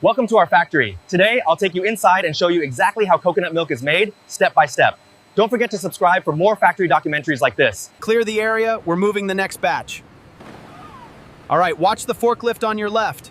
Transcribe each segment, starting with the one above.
Welcome to our factory. Today, I'll take you inside and show you exactly how coconut milk is made, step by step. Don't forget to subscribe for more factory documentaries like this. Clear the area, we're moving the next batch. All right, watch the forklift on your left.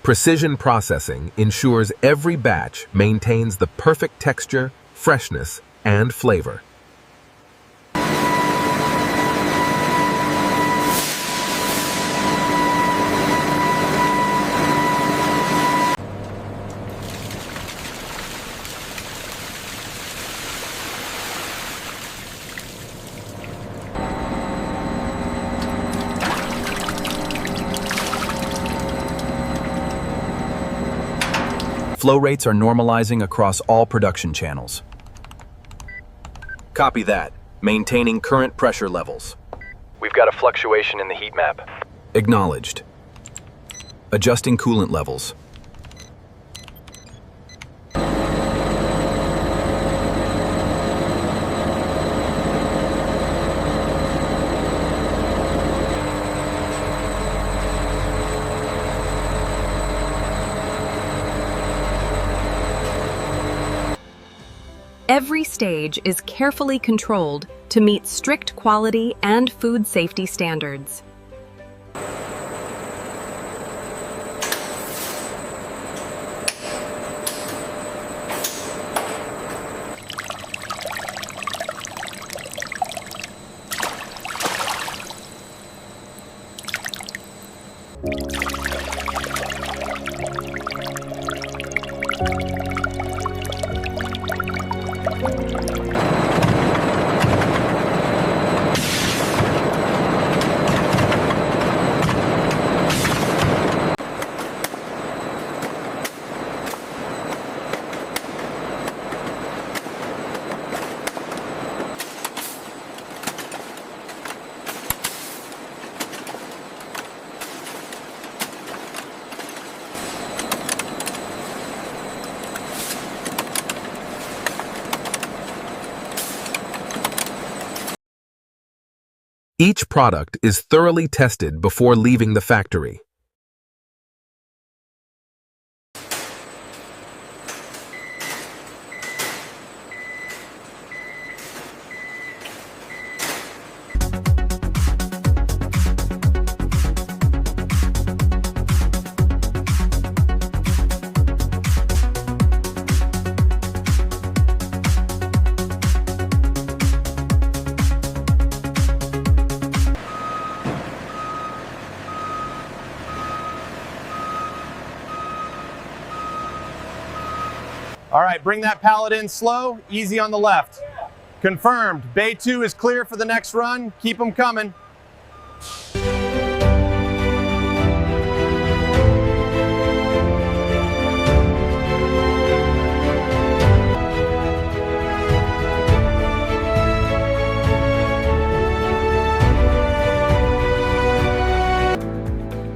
Precision processing ensures every batch maintains the perfect texture, freshness, and flavor. Flow rates are normalizing across all production channels. Copy that. Maintaining current pressure levels. We've got a fluctuation in the heat map. Acknowledged. Adjusting coolant levels. Every stage is carefully controlled to meet strict quality and food safety standards. Each product is thoroughly tested before leaving the factory. All right, bring that pallet in slow, easy on the left. Confirmed, Bay 2 is clear for the next run. Keep them coming.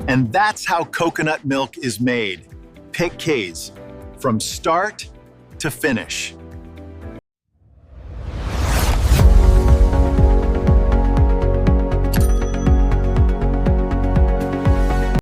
And that's how coconut milk is made. Pick K's from start to finish.